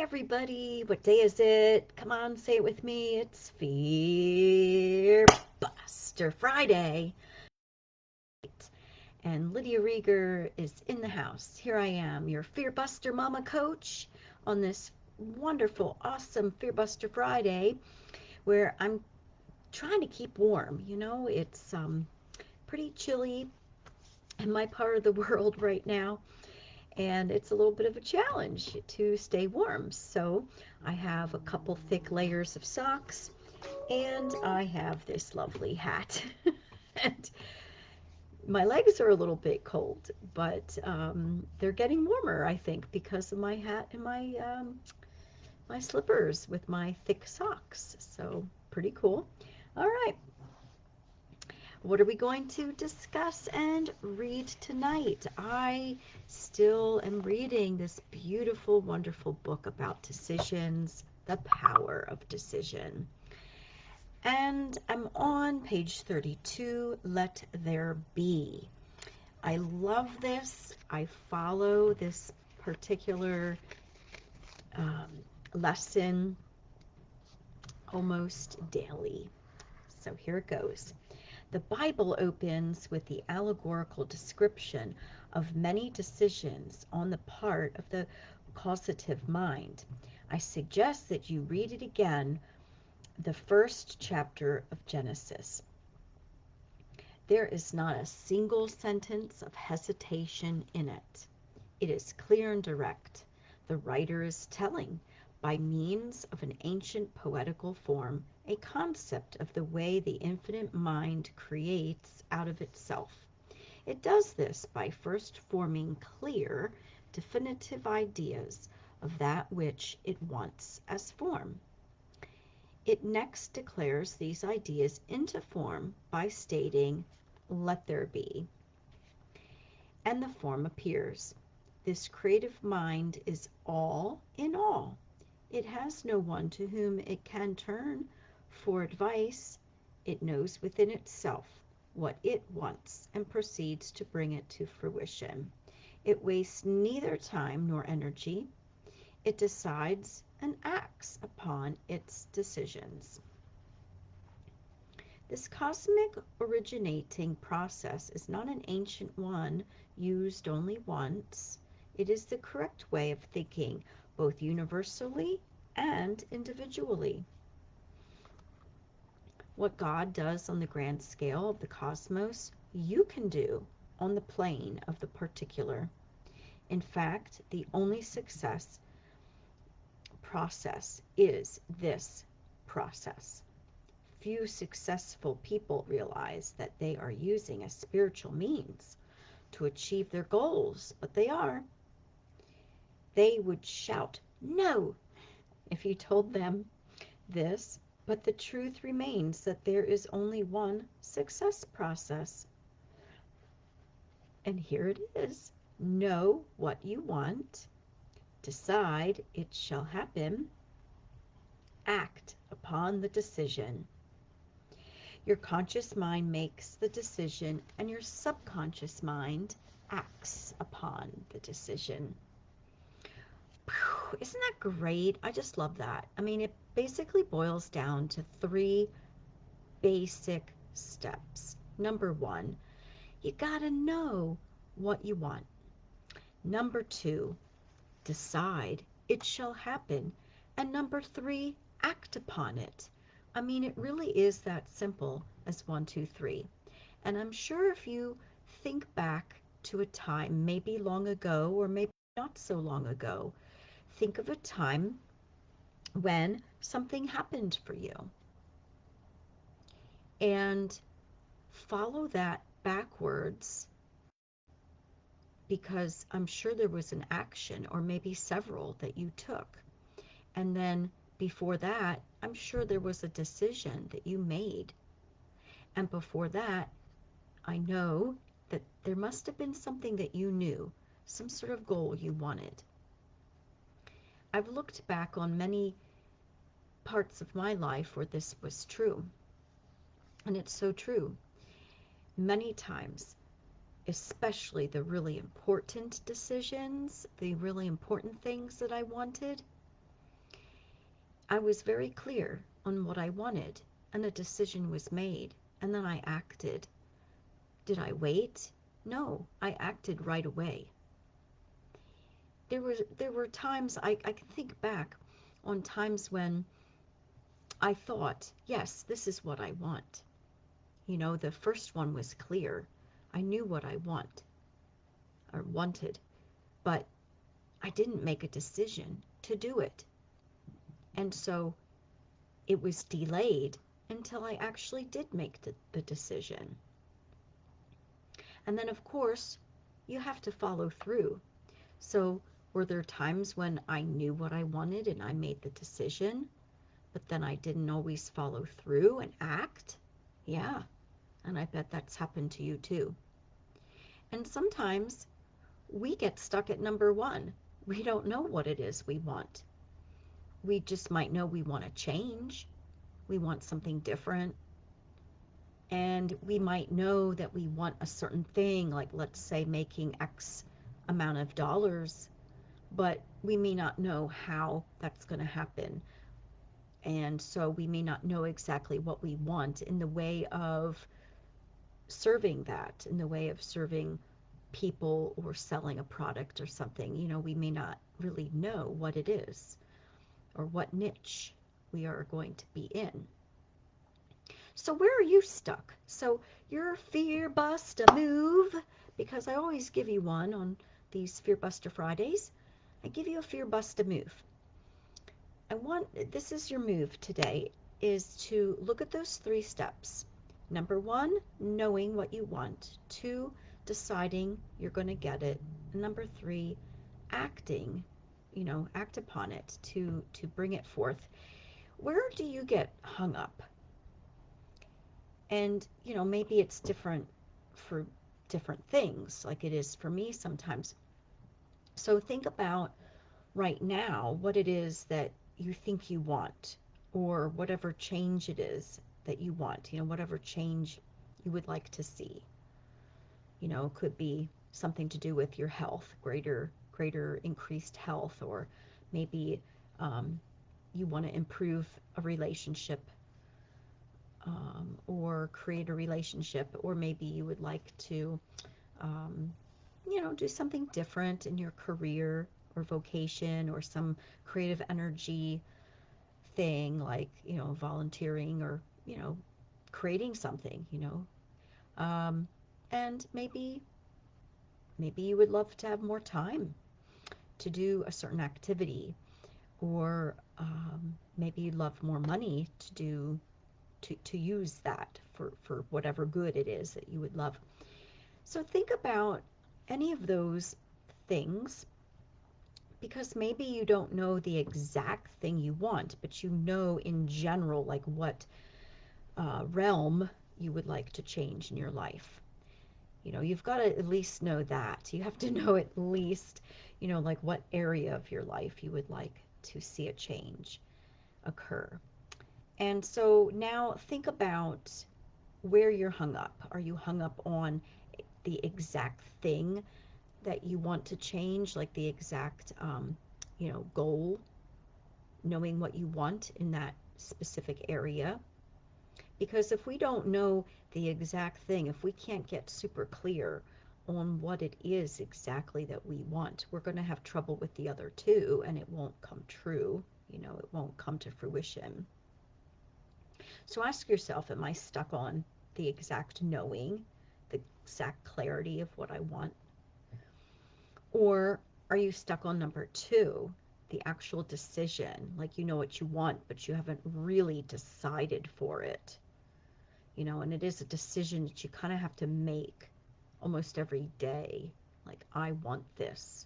everybody. What day is it? Come on, say it with me. It's Fear Buster Friday. And Lydia Rieger is in the house. Here I am, your Fear Buster Mama Coach on this wonderful, awesome Fear Buster Friday where I'm trying to keep warm. It's pretty chilly in my part of the world right now, and it's a little bit of a challenge to stay warm. So I have a couple thick layers of socks, and I have this lovely hat. And my legs are a little bit cold, but they're getting warmer, I think, because of my hat and my slippers with my thick socks. So pretty cool. All right, what are we going to discuss and read tonight? I still am reading this beautiful, wonderful book about decisions, The Power of Decision. And I'm on page 32, Let There Be. I love this. I follow this particular um, lesson almost daily. So here it goes. The Bible opens with the allegorical description of many decisions on the part of the causative mind. I suggest that you read it again, the first chapter of Genesis. There is not a single sentence of hesitation in it. It is clear and direct. The writer is telling, by means of an ancient poetical form, a concept of the way the infinite mind creates out of itself. It does this by first forming clear, definitive ideas of that which it wants as form. It next declares these ideas into form by stating, "Let there be," and the form appears. This creative mind is all in all. It has no one to whom it can turn for advice. It knows within itself what it wants and proceeds to bring it to fruition. It wastes neither time nor energy. It decides and acts upon its decisions. This cosmic originating process is not an ancient one used only once. It is the correct way of thinking, both universally and individually. What God does on the grand scale of the cosmos, you can do on the plane of the particular. In fact, the only success process is this process. Few successful people realize that they are using a spiritual means to achieve their goals, but they are. They would shout, "No," if you told them this, but the truth remains that there is only one success process. And here it is. Know what you want, decide it shall happen, act upon the decision. Your conscious mind makes the decision, and your subconscious mind acts upon the decision. Whew, isn't that great? I just love that. I mean, it basically boils down to three basic steps. Number one, you gotta know what you want. Number two, decide it shall happen. And number three, act upon it. I mean, it really is that simple as one, two, three. And I'm sure if you think back to a time, maybe long ago or maybe not so long ago, think of a time when something happened for you and follow that backwards, because I'm sure there was an action or maybe several that you took. And then before that, I'm sure there was a decision that you made. And before that, I know that there must have been something that you knew, some sort of goal you wanted. I've looked back on many parts of my life where this was true. And it's so true. Many times, especially the really important decisions, the really important things that I wanted, I was very clear on what I wanted, and a decision was made, and then I acted. Did I wait? No, I acted right away. There were times I can think back on times when I thought, yes, this is what I want. The first one was clear. I knew what I wanted, but I didn't make a decision to do it. And so it was delayed until I actually did make the decision. And then, of course, you have to follow through. So, were there times when I knew what I wanted and I made the decision, but then I didn't always follow through and act? Yeah, and I bet that's happened to you too. And sometimes we get stuck at number one. We don't know what it is we want. We just might know we want to change, we want something different, and we might know that we want a certain thing, like let's say making X amount of dollars, but we may not know how that's going to happen. And so we may not know exactly what we want in the way of serving that, in the way of serving people or selling a product or something. We may not really know what it is or what niche we are going to be in. So where are you stuck? So your fear bust a move, because I always give you one on these Fear Buster Fridays. I give you a fear bust a move. This is your move today, is to look at those 3 steps. Number 1, knowing what you want. 2, deciding you're going to get it. And number 3, acting, act upon it to bring it forth. Where do you get hung up? And, maybe it's different for different things, like it is for me sometimes. So think about right now what it is that you think you want, or whatever change it is that you want, whatever change you would like to see. It could be something to do with your health, greater increased health, or maybe you want to improve a relationship, or create a relationship, or maybe you would like to um, do something different in your career or vocation, or some creative energy thing, like, volunteering, or, creating something, and maybe you would love to have more time to do a certain activity, or maybe you'd love more money to use that for whatever good it is that you would love. So think about any of those things, because maybe you don't know the exact thing you want, but in general, like what realm you would like to change in your life. You've got to at least know that. You have to know at least, like what area of your life you would like to see a change occur. And so now think about where you're hung up. Are you hung up on the exact thing that you want to change, like the exact, goal, knowing what you want in that specific area? Because if we don't know the exact thing, if we can't get super clear on what it is exactly that we want, we're going to have trouble with the other two, and it won't come true. It won't come to fruition. So ask yourself, am I stuck on the exact knowing, the exact clarity of what I want? Or are you stuck on number 2, the actual decision? Like, you know what you want, but you haven't really decided for it. And it is a decision that you kind of have to make almost every day. Like, I want this.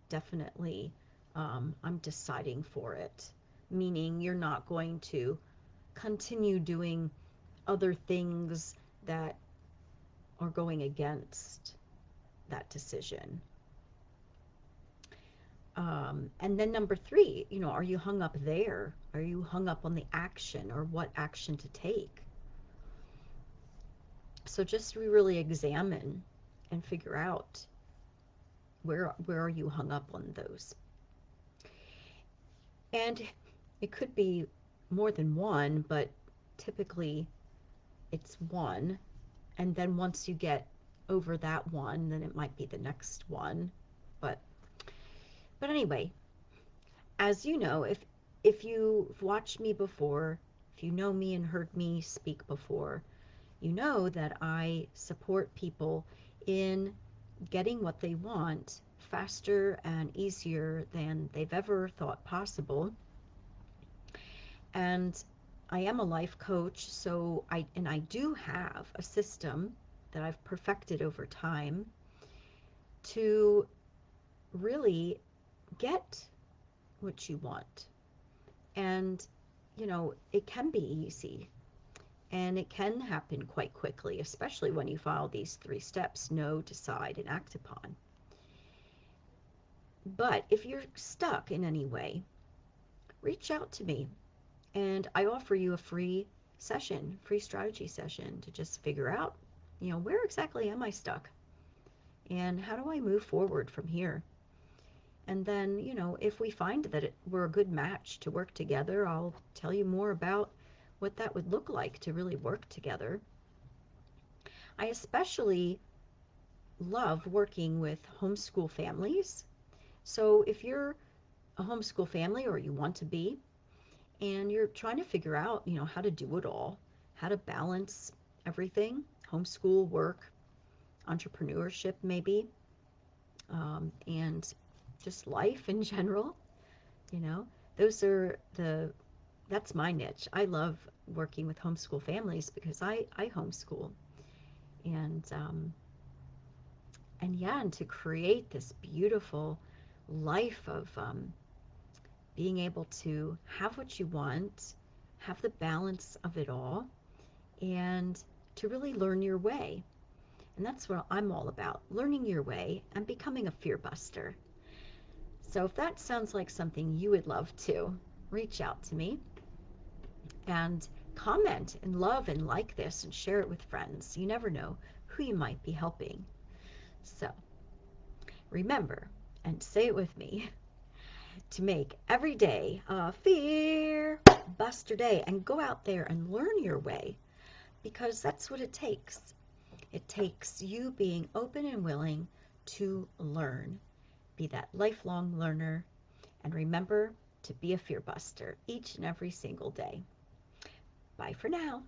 Definitely, I'm deciding for it. Meaning you're not going to continue doing other things that are going against that decision. And then number 3, are you hung up there? Are you hung up on the action, or what action to take? So just really examine and figure out where are you hung up on those. And It could be more than one, but typically it's one. And then once you get over that one, then it might be the next one. But anyway, as you know, if you've watched me before, if you know me and heard me speak before, you know that I support people in getting what they want faster and easier than they've ever thought possible. And I am a life coach, so I do have a system that I've perfected over time to really get what you want. And it can be easy and it can happen quite quickly, especially when you follow these 3 steps: know, decide, and act upon. But if you're stuck in any way, reach out to me and I offer you a free session, free strategy session to just figure out, where exactly am I stuck and how do I move forward from here? And then, if we find that we're a good match to work together, I'll tell you more about what that would look like to really work together. I especially love working with homeschool families. So if you're a homeschool family or you want to be, and you're trying to figure out, how to do it all, how to balance everything, homeschool, work, entrepreneurship maybe, and just life in general, you know, those are that's my niche. I love working with homeschool families because I homeschool. And yeah, and to create this beautiful life of being able to have what you want, have the balance of it all, and to really learn your way. And that's what I'm all about: learning your way and becoming a fear buster. So if that sounds like something you would love to, reach out to me and comment and love and like this and share it with friends. You never know who you might be helping. So remember, and say it with me, to make every day a fear buster day and go out there and learn your way, because that's what it takes. It takes you being open and willing to learn. Be that lifelong learner, and remember to be a fear buster each and every single day. Bye for now.